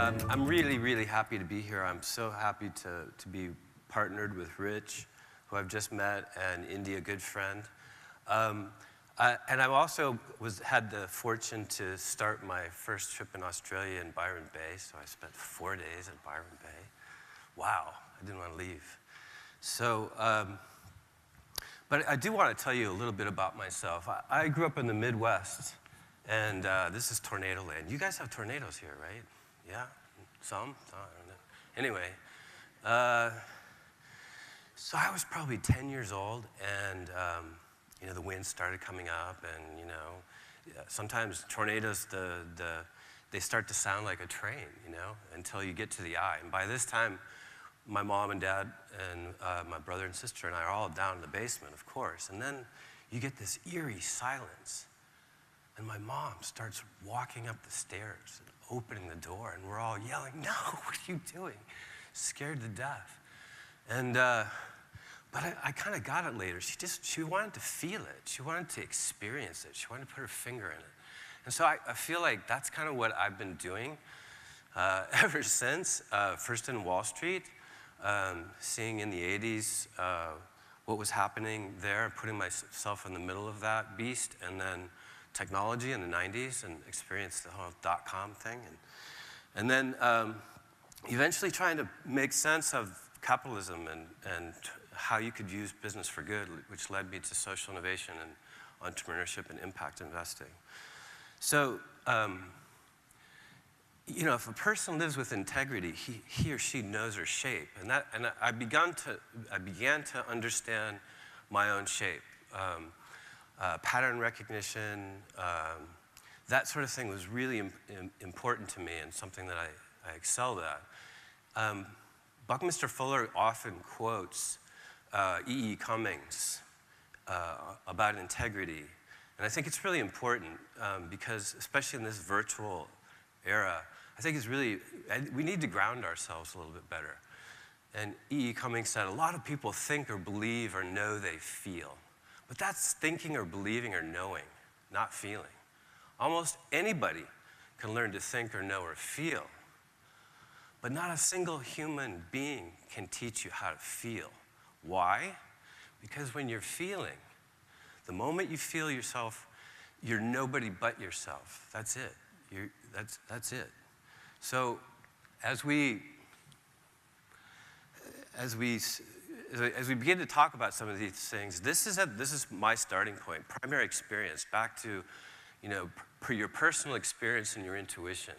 I'm really, really happy to be here. I'm so happy to be partnered with Rich, who I've just met, and Indy, a good friend. And I also had the fortune to start my first trip in Australia in Byron Bay, so I spent 4 days in Byron Bay. Wow, I didn't want to leave. So, but I do want to tell you a little bit about myself. I grew up in the Midwest, and this is tornado land. You guys have tornadoes here, right? Yeah? Some? I don't know. Anyway, so I was probably 10 years old, and the wind started coming up, and sometimes tornadoes, they start to sound like a train, until you get to the eye. And by this time, my mom and dad and my brother and sister and I are all down in the basement, of course. And then you get this eerie silence. And my mom starts walking up the stairs and opening the door, and we're all yelling, "No, what are you doing?" Scared to death. And but I kind of got it later. She wanted to feel it. She wanted to experience it. She wanted to put her finger in it. And so I feel like that's kind of what I've been doing ever since. First in Wall Street, seeing in the 80s what was happening there, putting myself in the middle of that beast, and then technology in the 90s and experienced the whole .com thing. And then eventually trying to make sense of capitalism and how you could use business for good, which led me to social innovation and entrepreneurship and impact investing. So, if a person lives with integrity, he or she knows her shape. And I began to understand my own shape. Pattern recognition, that sort of thing was really important to me and something that I excelled at. Buckminster Fuller often quotes E.E. Cummings about integrity. And I think it's really important because, especially in this virtual era, I think we need to ground ourselves a little bit better. And E.E. Cummings said, a lot of people think or believe or know they feel. But that's thinking or believing or knowing, not feeling. Almost anybody can learn to think or know or feel. But not a single human being can teach you how to feel. Why? Because when you're feeling, the moment you feel yourself, you're nobody but yourself. That's it. That's it. So as we begin to talk about some of these things, this is my starting point, primary experience, back to your personal experience and your intuition,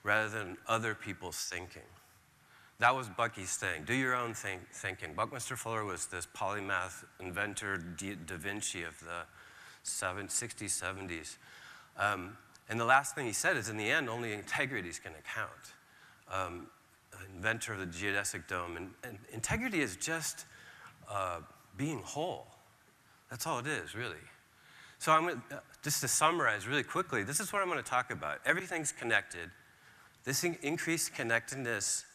rather than other people's thinking. That was Bucky's thing. Do your own thinking. Buckminster Fuller was this polymath inventor, Da Vinci of the 60s, 70s. And the last thing he said is, in the end, only integrity is going to count. Inventor of the geodesic dome. And integrity is just being whole. That's all it is, really. So just to summarize really quickly, this is what I'm going to talk about. Everything's connected. This increased connectedness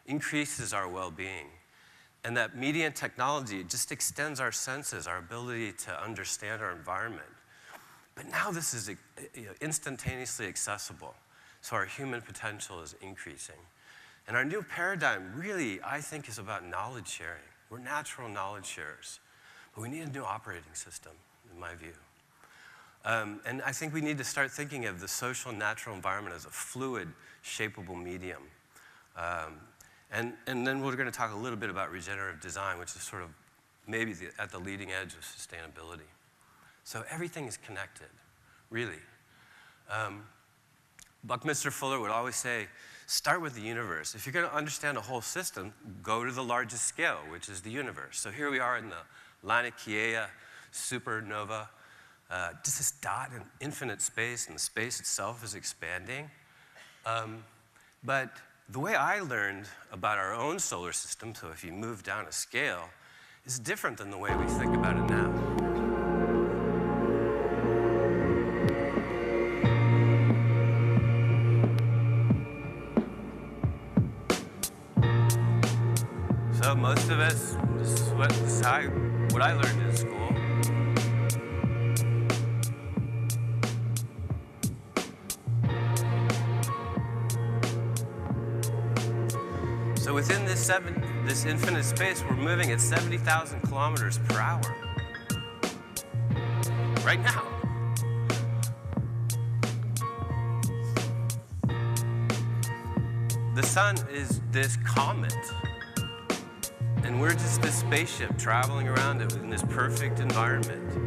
increases our well-being. And that media and technology just extends our senses, our ability to understand our environment. But now this is instantaneously accessible. So our human potential is increasing. And our new paradigm really, I think, is about knowledge sharing. We're natural knowledge sharers. But we need a new operating system, in my view. And I think we need to start thinking of the social natural environment as a fluid, shapeable medium. And then we're going to talk a little bit about regenerative design, which is sort of maybe at the leading edge of sustainability. So everything is connected, really. Buckminster Fuller would always say, start with the universe. If you're going to understand a whole system, go to the largest scale, which is the universe. So here we are in the Laniakea supernova, just this dot in infinite space, and the space itself is expanding. But the way I learned about our own solar system, so if you move down a scale, is different than the way we think about it now. So most of us, this is what I learned in school. So within this infinite space, we're moving at 70,000 kilometers per hour. Right now. The sun is this comet, and we're just this spaceship traveling around it in this perfect environment.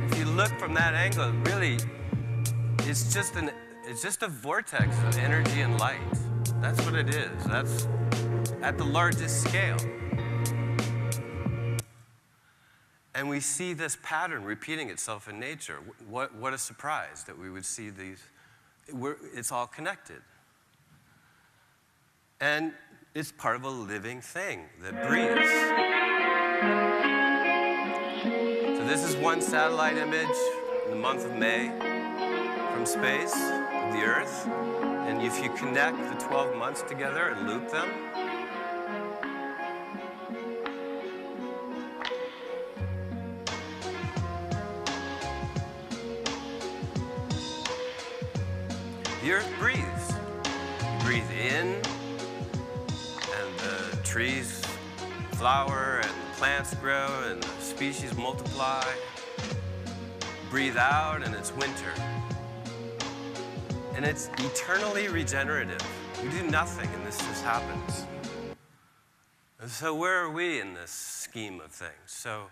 If you look from that angle, really, it's just a vortex of energy and light. That's what it is. That's at the largest scale. And we see this pattern repeating itself in nature. What a surprise that we would see these. It's all connected. And it's part of a living thing that breathes. So this is one satellite image in the month of May from space, of the Earth. And if you connect the 12 months together and loop them, the Earth breathes. You breathe in, and the trees flower, and the plants grow, and the species multiply. Breathe out, and it's winter. And it's eternally regenerative. We do nothing, and this just happens. And so where are we in this scheme of things? So,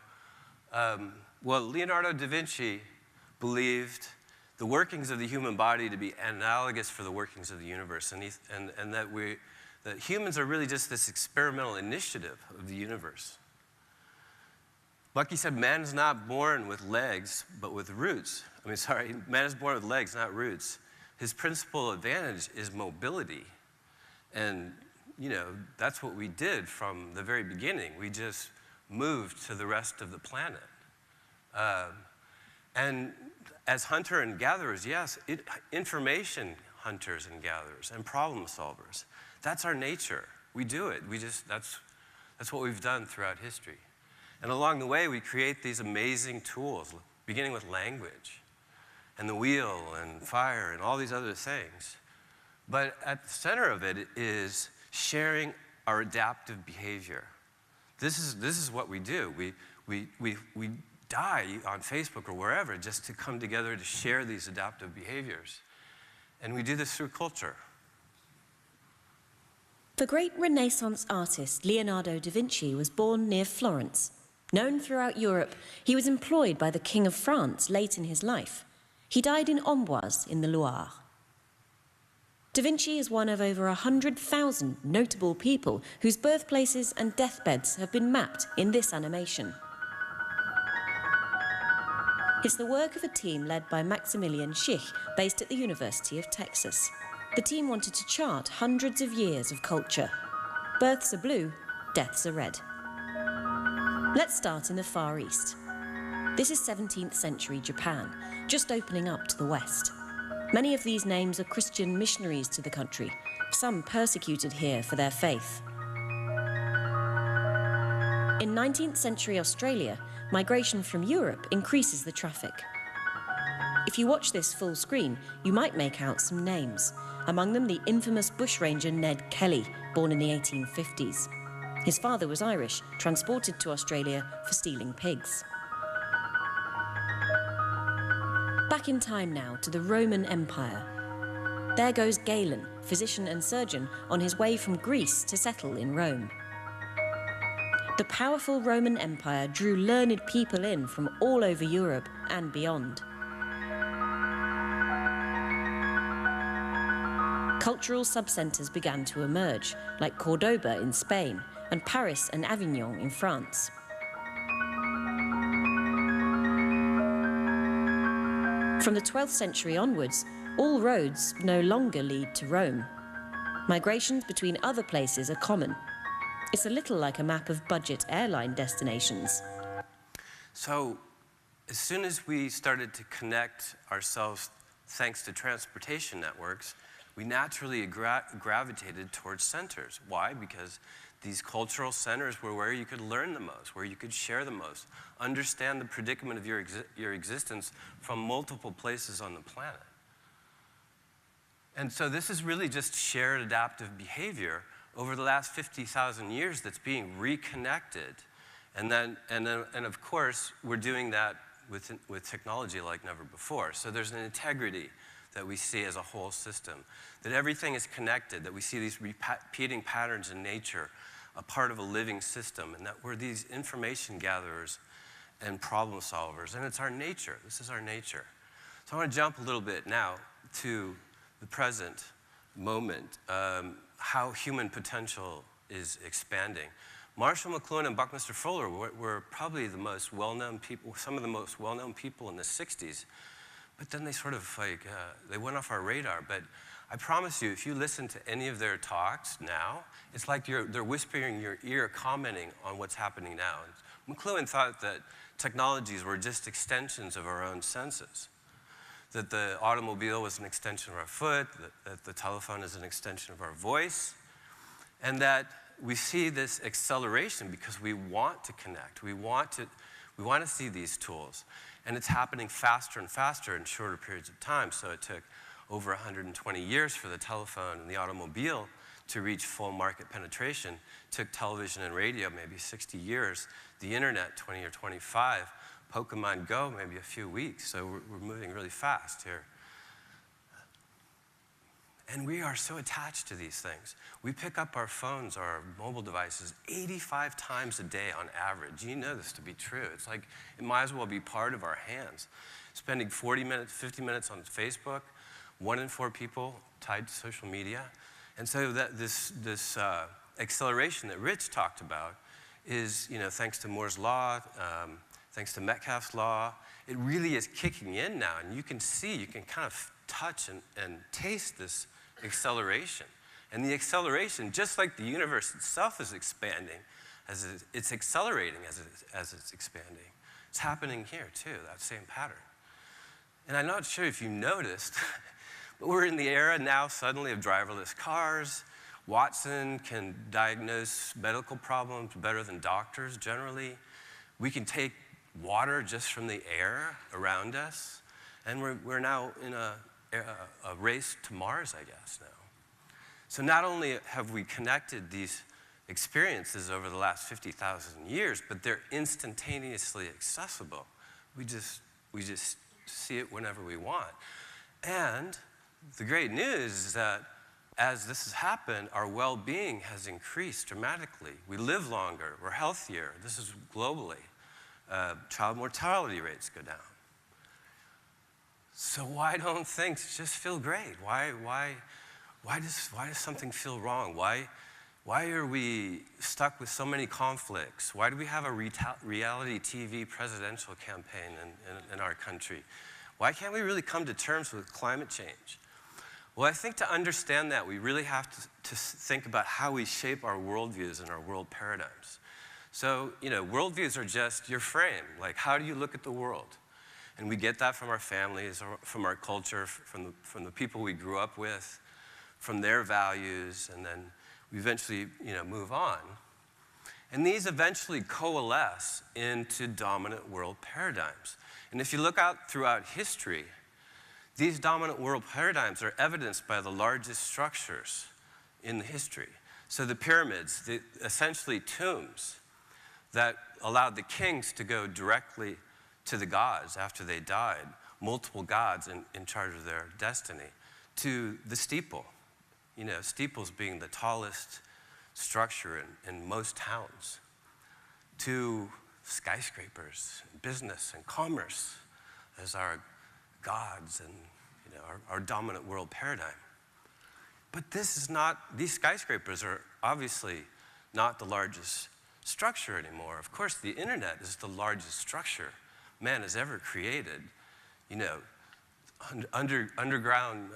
well, Leonardo da Vinci believed the workings of the human body to be analogous for the workings of the universe, and that humans are really just this experimental initiative of the universe. Like he said, man is not born with legs, but with roots. Man is born with legs, not roots. His principal advantage is mobility. And, that's what we did from the very beginning. We just moved to the rest of the planet. And as hunter and gatherers, yes, information hunters and gatherers and problem solvers. That's our nature. We do it. That's what we've done throughout history. And along the way, we create these amazing tools, beginning with language and the wheel and fire and all these other things. But at the center of it is sharing our adaptive behavior. This is what we do. We die on Facebook or wherever just to come together to share these adaptive behaviors. And we do this through culture. The great Renaissance artist Leonardo da Vinci was born near Florence. Known throughout Europe, he was employed by the King of France late in his life. He died in Amboise in the Loire. Da Vinci is one of over 100,000 notable people whose birthplaces and deathbeds have been mapped in this animation. It's the work of a team led by Maximilian Schich, based at the University of Texas. The team wanted to chart hundreds of years of culture. Births are blue, deaths are red. Let's start in the Far East. This is 17th century Japan, just opening up to the west. Many of these names are Christian missionaries to the country, some persecuted here for their faith. In 19th century Australia, migration from Europe increases the traffic. If you watch this full screen, you might make out some names, among them the infamous bushranger Ned Kelly, born in the 1850s. His father was Irish, transported to Australia for stealing pigs. Back in time now to the Roman Empire. There goes Galen, physician and surgeon, on his way from Greece to settle in Rome. The powerful Roman Empire drew learned people in from all over Europe and beyond. Cultural subcentres began to emerge, like Cordoba in Spain and Paris and Avignon in France. From the 12th century onwards, all roads no longer lead to Rome. Migrations between other places are common. It's a little like a map of budget airline destinations. So, as soon as we started to connect ourselves thanks to transportation networks, we naturally gravitated towards centers. Why? Because these cultural centers were where you could learn the most, where you could share the most, understand the predicament of your existence from multiple places on the planet. And so this is really just shared adaptive behavior over the last 50,000 years that's being reconnected. And of course, we're doing that with technology like never before. So there's an integrity that we see as a whole system, that everything is connected, that we see these repeating patterns in nature, a part of a living system, and that we're these information gatherers and problem solvers. And it's our nature. This is our nature. So I want to jump a little bit now to the present moment, how human potential is expanding. Marshall McLuhan and Buckminster Fuller were probably the most well-known people, some of the most well-known people in the 60s, but then they sort of they went off our radar. But I promise you, if you listen to any of their talks now, it's like they're whispering in your ear, commenting on what's happening now. And McLuhan thought that technologies were just extensions of our own senses, that the automobile was an extension of our foot, that the telephone is an extension of our voice, and that we see this acceleration because we want to connect. We want to see these tools. And it's happening faster and faster in shorter periods of time. So it took over 120 years for the telephone and the automobile to reach full market penetration. It took television and radio maybe 60 years. The internet, 20 or 25. Pokemon Go, maybe a few weeks. So we're moving really fast here. And we are so attached to these things. We pick up our phones or our mobile devices 85 times a day on average. You know this to be true. It's like it might as well be part of our hands. Spending 40 minutes, 50 minutes on Facebook, 1 in 4 people tied to social media. And so that this acceleration that Rich talked about is, thanks to Moore's law, thanks to Metcalfe's law, it really is kicking in now. And you can kind of touch and taste this acceleration. And the acceleration, just like the universe itself is expanding, it's accelerating as it's expanding. It's happening here too, that same pattern. And I'm not sure if you noticed, but we're in the era now suddenly of driverless cars. Watson can diagnose medical problems better than doctors generally. We can take water just from the air around us. And we're now in a race to Mars, I guess, now. So not only have we connected these experiences over the last 50,000 years, but they're instantaneously accessible. We just see it whenever we want. And the great news is that as this has happened, our well-being has increased dramatically. We live longer, we're healthier. This is globally. Child mortality rates go down. So why don't things just feel great? Why does something feel wrong? Why are we stuck with so many conflicts? Why do we have a reality TV presidential campaign in our country? Why can't we really come to terms with climate change? Well, I think to understand that, we really have to think about how we shape our worldviews and our world paradigms. So, worldviews are just your frame. Like, how do you look at the world? And we get that from our families, or from our culture, from the people we grew up with, from their values, and then we eventually, move on. And these eventually coalesce into dominant world paradigms. And if you look out throughout history, these dominant world paradigms are evidenced by the largest structures in the history. So the pyramids, essentially tombs that allowed the kings to go directly to the gods after they died, multiple gods in charge of their destiny, to the steeple. Steeples being the tallest structure in most towns, to skyscrapers, business and commerce as our gods and our dominant world paradigm. But these skyscrapers are obviously not the largest structure anymore. Of course, the internet is the largest structure man has ever created. Underground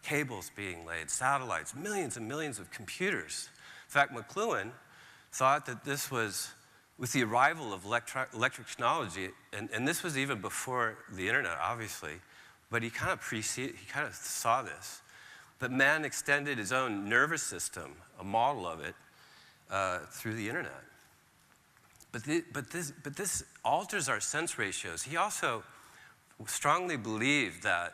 cables being laid, satellites, millions and millions of computers. In fact, McLuhan thought that this was, with the arrival of electric technology, and this was even before the internet, obviously, but he kind of saw this, that man extended his own nervous system, a model of it, through the internet. But this alters our sense ratios. He also strongly believed that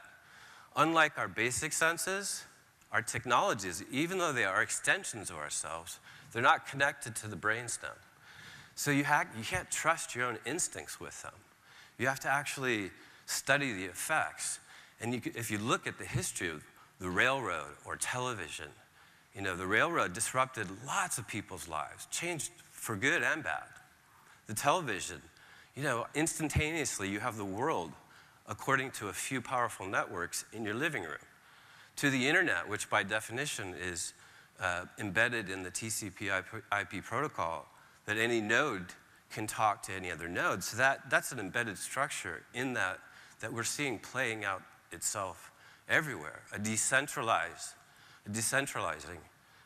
unlike our basic senses, our technologies, even though they are extensions of ourselves, they're not connected to the brainstem. So you can't trust your own instincts with them. You have to actually study the effects. And if you look at the history of the railroad or television, the railroad disrupted lots of people's lives, changed for good and bad. The television, instantaneously you have the world according to a few powerful networks in your living room. To the internet, which by definition is embedded in the TCP/IP protocol, that any node can talk to any other node. So that's an embedded structure in that we're seeing playing out itself everywhere, a decentralizing.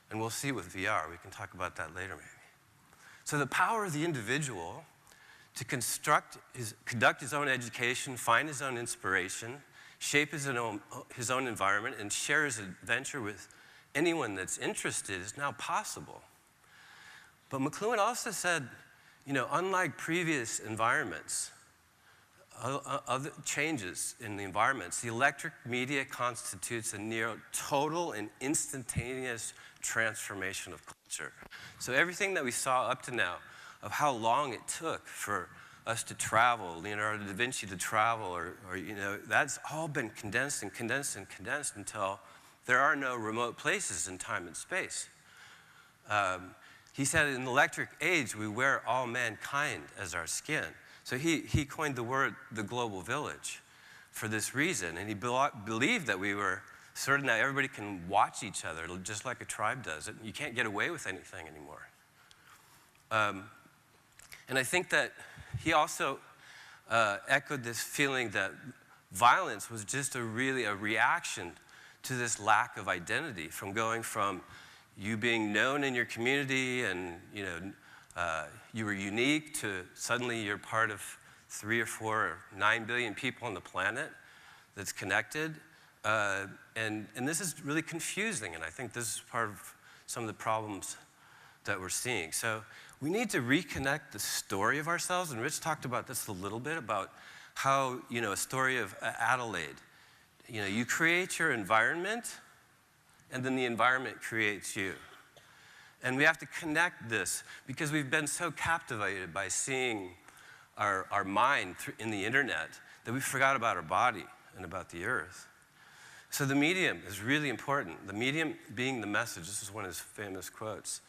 And we'll see with VR. We can talk about that later maybe. So the power of the individual to conduct his own education, find his own inspiration, shape his own environment, and share his adventure with anyone that's interested is now possible. But McLuhan also said, unlike previous environments, other changes in the environments, the electric media constitutes a near total and instantaneous transformation of culture. So everything that we saw up to now, of how long it took for us to travel, Leonardo da Vinci to travel, or that's all been condensed and condensed and condensed until there are no remote places in time and space. He said in the electric age, we wear all mankind as our skin. So he coined the word the global village for this reason. And he believed that we were sort of now everybody can watch each other just like a tribe does. You can't get away with anything anymore. And I think that he also echoed this feeling that violence was just a reaction to this lack of identity, from going from you being known in your community and you were unique to suddenly you're part of 3 or 4 or 9 billion people on the planet that's connected. And this is really confusing, and I think this is part of some of the problems that we're seeing. So we need to reconnect the story of ourselves, and Rich talked about this a little bit, about how, a story of Adelaide. You create your environment, and then the environment creates you. And we have to connect this because we've been so captivated by seeing our mind in the internet that we forgot about our body and about the earth. So the medium is really important. The medium being the message. This is one of his famous quotes.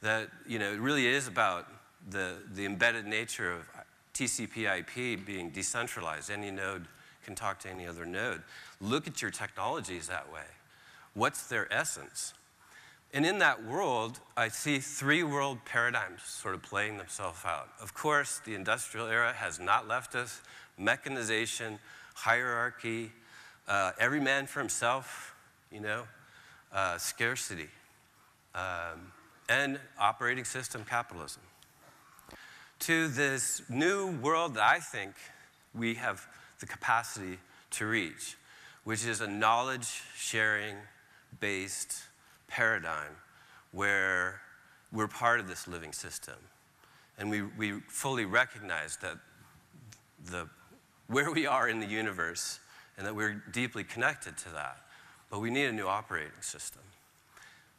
That it really is about the embedded nature of TCP/IP being decentralized. Any node can talk to any other node. Look at your technologies that way. What's their essence? And in that world, I see 3 world paradigms sort of playing themselves out. Of course, the industrial era has not left us. Mechanization, hierarchy, every man for himself, scarcity, and operating system capitalism. To this new world that I think we have the capacity to reach, which is a knowledge-sharing based paradigm where we're part of this living system. And we fully recognize that where we are in the universe and that we're deeply connected to that. But we need a new operating system.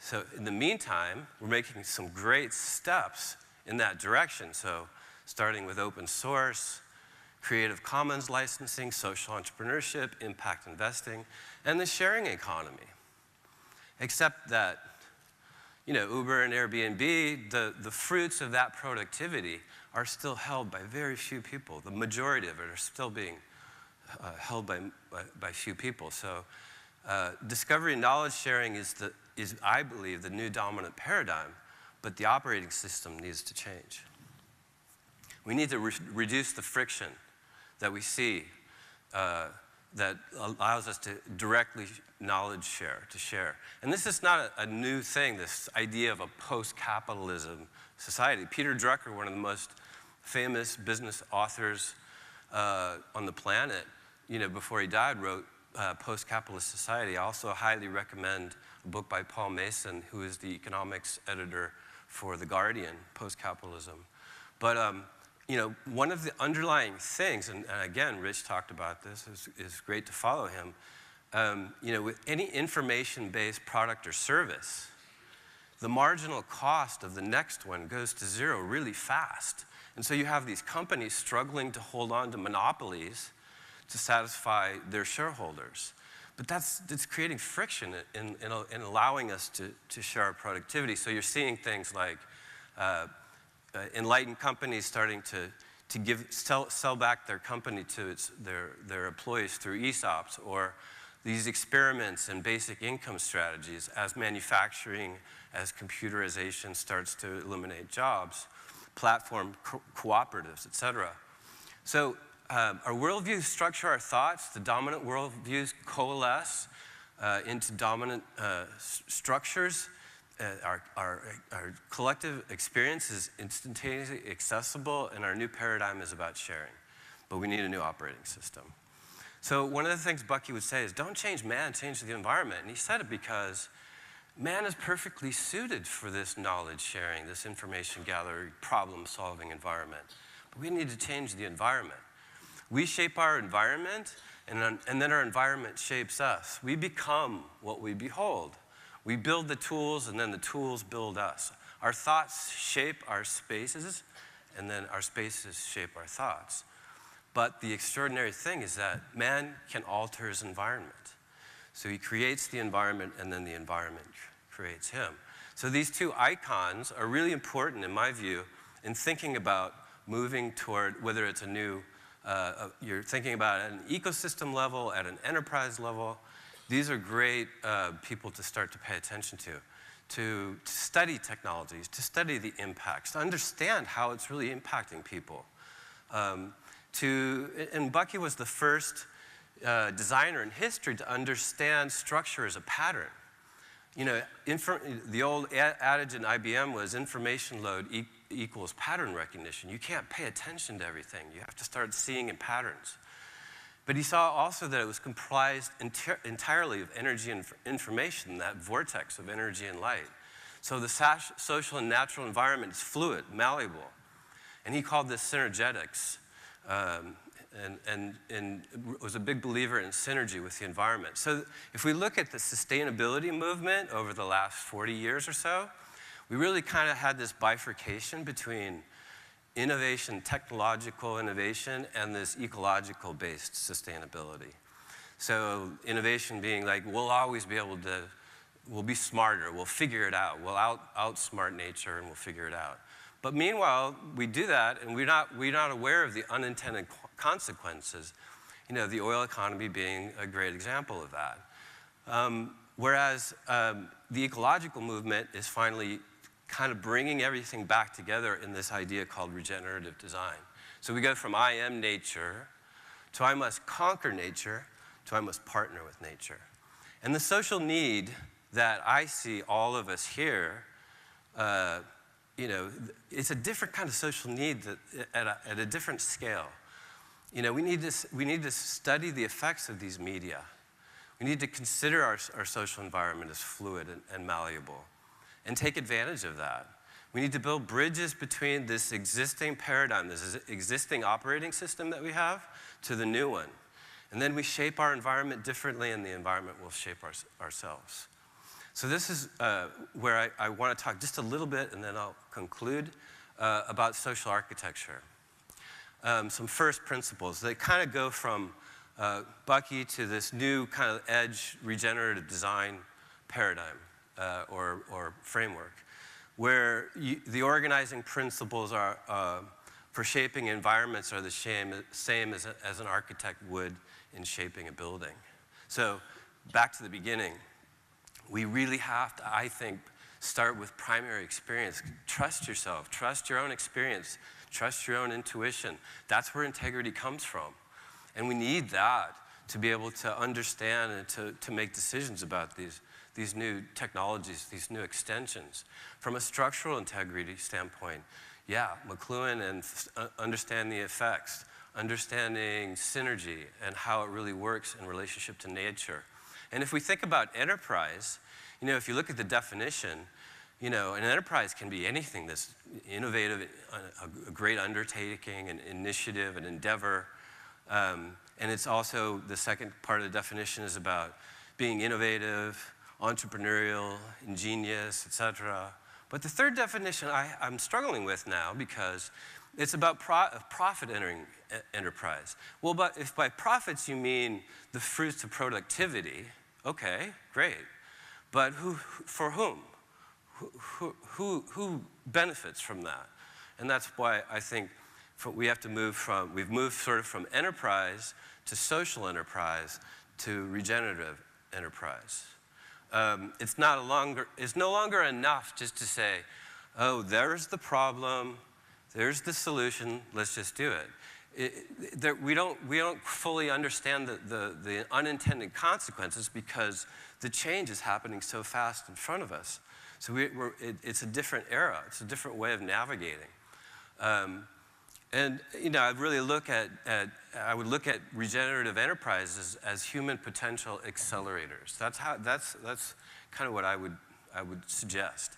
So in the meantime, we're making some great steps in that direction. So starting with open source, Creative Commons licensing, social entrepreneurship, impact investing, and the sharing economy. Except that, Uber and Airbnb, the fruits of that productivity are still held by very few people. The majority of it are still being held by few people. So discovery and knowledge sharing is, I believe, the new dominant paradigm, but the operating system needs to change. We need to reduce the friction that we see that allows us to directly knowledge share. And this is not a new thing, this idea of a post-capitalism society. Peter Drucker, one of the most famous business authors on the planet, before he died, wrote Post-Capitalist Society. I also highly recommend a book by Paul Mason, who is the economics editor for The Guardian, post-capitalism. But you know, one of the underlying things, and again, Rich talked about this, is great to follow him. You know, with any information-based product or service, the marginal cost of the next one goes to zero really fast. And so you have these companies struggling to hold on to monopolies to satisfy their shareholders. But it's creating friction in allowing us to share our productivity. So you're seeing things like enlightened companies starting to sell back their company to their employees through ESOPs, or these experiments in basic income strategies as manufacturing, as computerization starts to eliminate jobs, platform cooperatives, et cetera. So our worldviews structure our thoughts. The dominant worldviews coalesce into dominant structures. Our collective experience is instantaneously accessible, and our new paradigm is about sharing. But we need a new operating system. So one of the things Bucky would say is, don't change man, change the environment. And he said it because man is perfectly suited for this knowledge sharing, this information gathering, problem solving environment. But we need to change the environment. We shape our environment, and then our environment shapes us. We become what we behold. We build the tools, and then the tools build us. Our thoughts shape our spaces, and then our spaces shape our thoughts. But the extraordinary thing is that man can alter his environment. So he creates the environment, and then the environment creates him. So these two icons are really important, in my view, in thinking about moving toward, whether it's a new, you're thinking about at an ecosystem level, at an enterprise level. These are great people to start to pay attention to study technologies, to study the impacts, to understand how it's really impacting people. And Bucky was the first designer in history to understand structure as a pattern. You know, the old adage in IBM was information load equals pattern recognition. You can't pay attention to everything. You have to start seeing in patterns. But he saw also that it was comprised entirely of energy and information, that vortex of energy and light. So the social and natural environment is fluid, malleable. And he called this synergetics. And was a big believer in synergy with the environment. So if we look at the sustainability movement over the last 40 years or so, we really kind of had this bifurcation between innovation, technological innovation, and this ecological-based sustainability. So innovation being like, we'll always be able to, we'll be smarter, we'll figure it out, we'll outsmart nature and we'll figure it out. But meanwhile, we do that, and we're not aware of the unintended consequences. You know, the oil economy being a great example of that. Whereas the ecological movement is finally kind of bringing everything back together in this idea called regenerative design. So we go from I am nature to I must conquer nature to I must partner with nature. And the social need that I see all of us here, you know, it's a different kind of social need that at a different scale. You know, we need to study the effects of these media. We need to consider our social environment as fluid and malleable and take advantage of that. We need to build bridges between this existing paradigm, this existing operating system that we have, to the new one. And then we shape our environment differently, and the environment will shape ourselves. So this is where I want to talk just a little bit, and then I'll conclude, about social architecture. Some first principles. They kind of go from Bucky to this new kind of edge regenerative design paradigm or framework, where the organizing principles are, for shaping environments are the same as an architect would in shaping a building. So back to the beginning. We really have to, I think, start with primary experience. Trust yourself. Trust your own experience. Trust your own intuition. That's where integrity comes from. And we need that to be able to understand and to make decisions about these new technologies, these new extensions. From a structural integrity standpoint, yeah, McLuhan and understand the effects, understanding synergy and how it really works in relationship to nature. And if we think about enterprise, you know, if you look at the definition, You know, an enterprise can be anything that's innovative, a great undertaking, an initiative, an endeavor. And it's also, the second part of the definition is about being innovative, entrepreneurial, ingenious, etc. But the third definition I'm struggling with now because it's about profit entering enterprise. Well, but if by profits you mean the fruits of productivity, okay, great. But for whom? Who benefits from that? And that's why I think we've moved sort of from enterprise to social enterprise to regenerative enterprise. It's no longer enough just to say, oh, there's the problem, there's the solution, let's just do it. We don't fully understand the unintended consequences because the change is happening so fast in front of us. So it's a different era. It's a different way of navigating. And you know, I would look at regenerative enterprises as human potential accelerators. That's kind of what I would suggest.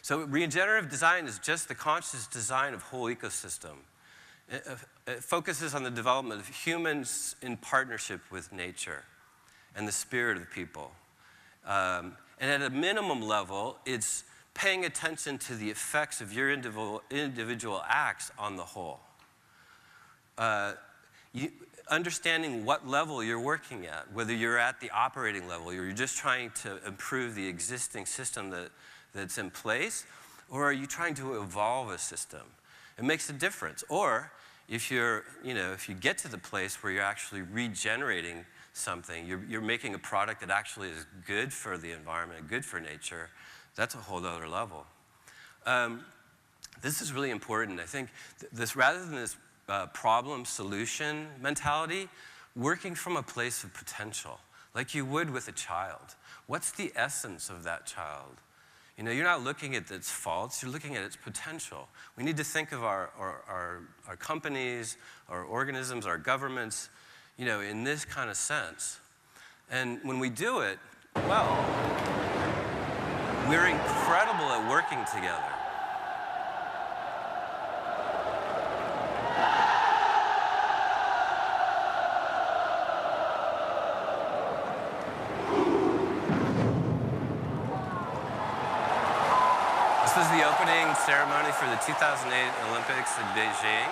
So regenerative design is just the conscious design of whole ecosystem. It focuses on the development of humans in partnership with nature and the spirit of people. And at a minimum level, it's paying attention to the effects of your individual acts on the whole. Understanding what level you're working at, whether you're at the operating level, or you're just trying to improve the existing system that's in place, or are you trying to evolve a system? It makes a difference. Or if if you get to the place where you're actually regenerating something, you're making a product that actually is good for the environment, good for nature, that's a whole other level. This is really important. I think rather than this problem-solution mentality, working from a place of potential, like you would with a child. What's the essence of that child? You know, you're not looking at its faults, you're looking at its potential. We need to think of our companies, our organisms, our governments, you know, in this kind of sense. And when we do it, well, we're incredible at working together. This was the opening ceremony for the 2008 Olympics in Beijing.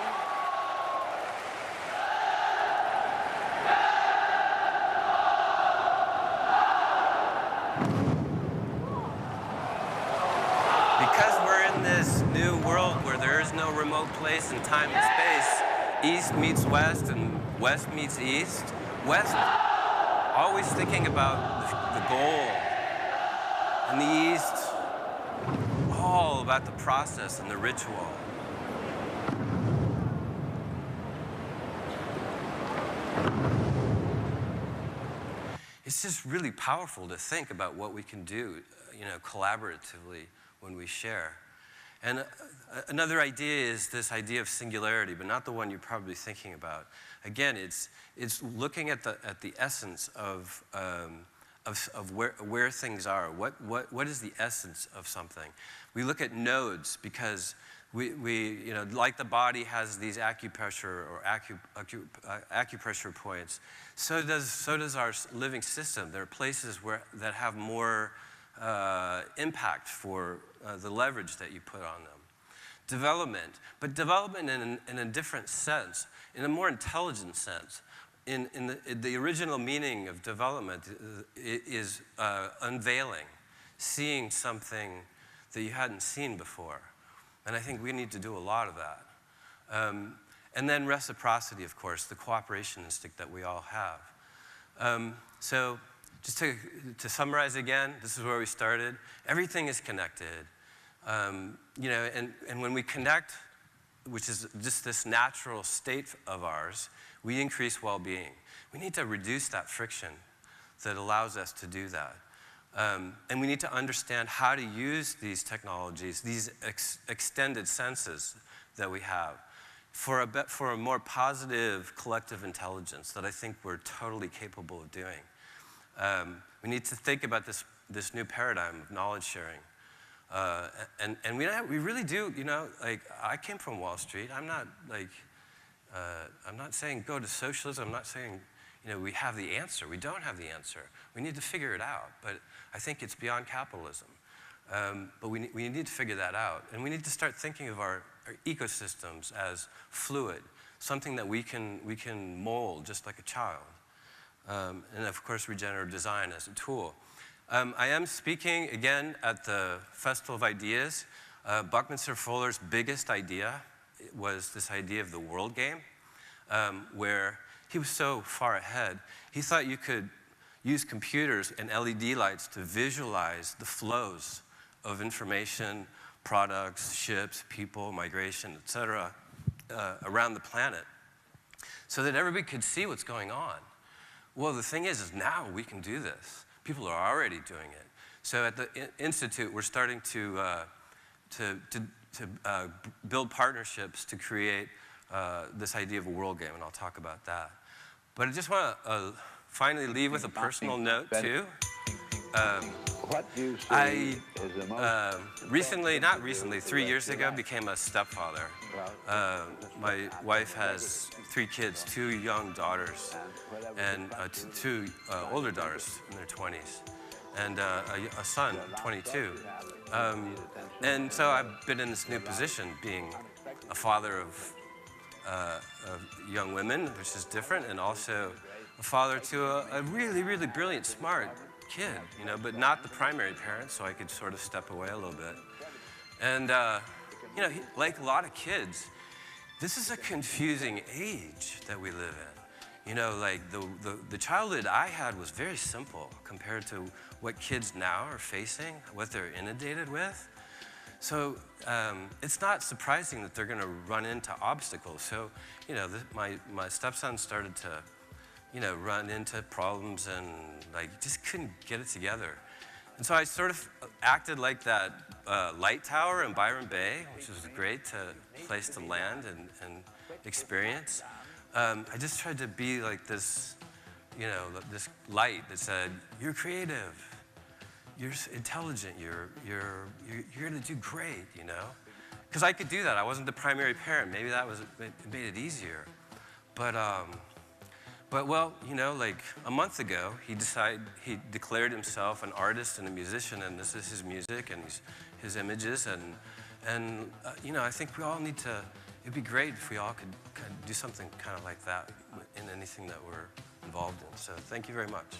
Because we're in this new world where there is no remote place in time and space, East meets West and West meets East. West always thinking about the goal, and the East all about the process and the ritual. It's just really powerful to think about what we can do, you know, collaboratively when we share. And another idea is this idea of singularity, but not the one you're probably thinking about. Again, it's looking at the essence of where things are. What is the essence of something? We look at nodes because we you know, like the body has these acupressure or acupressure points, so does our living system. There are places that have more impact for the leverage that you put on them. Development, but development in a different sense, in a more intelligent sense. In the original meaning of development is unveiling, seeing something that you hadn't seen before. And I think we need to do a lot of that. And then reciprocity, of course, the cooperation instinct that we all have. So just to summarize again, this is where we started. Everything is connected. You know, and when we connect, which is just this natural state of ours, we increase well-being. We need to reduce that friction that allows us to do that. And we need to understand how to use these technologies, these extended senses that we have, for a more positive collective intelligence that I think we're totally capable of doing. We need to think about this new paradigm of knowledge sharing And we really do, you know, like, I came from Wall Street. I'm not like, I'm not saying go to socialism. I'm not saying, you know, we have the answer. We don't have the answer. We need to figure it out. But I think it's beyond capitalism. But we need to figure that out. And we need to start thinking of our ecosystems as fluid, something that we can mold just like a child. And of course, regenerative design as a tool. I am speaking again at the Festival of Ideas. Buckminster Fuller's biggest idea was this idea of the world game, where he was so far ahead. He thought you could use computers and LED lights to visualize the flows of information, products, ships, people, migration, et cetera, around the planet, so that everybody could see what's going on. Well, the thing is now we can do this. People are already doing it. So at the Institute, we're starting to build partnerships to create this idea of a world game, and I'll talk about that. But I just want to finally leave with a personal note, too. I recently, not recently, 3 years ago, became a stepfather. My wife has 3 kids, 2 young daughters, and 2 older daughters in their 20s, and a son, 22. And so I've been in this new position, being a father of young women, which is different, and also a father to a really, really brilliant, smart kid, you know, but not the primary parent, so I could sort of step away a little bit. And, you know, like a lot of kids, this is a confusing age that we live in. You know, like the childhood I had was very simple compared to what kids now are facing, what they're inundated with. So it's not surprising that they're going to run into obstacles. So, you know, my stepson started to, you know, run into problems and like just couldn't get it together. And so I sort of acted like that light tower in Byron Bay, which was a great place to land and experience. I just tried to be like this, you know, this light that said, you're creative, you're intelligent, you're gonna do great, you know? Because I could do that. I wasn't the primary parent. Maybe that made it easier. But well, you know, like a month ago, he declared himself an artist and a musician, and this is his music and his images, and you know, I think we all need to. It'd be great if we all could kind of do something kind of like that in anything that we're involved in. So thank you very much.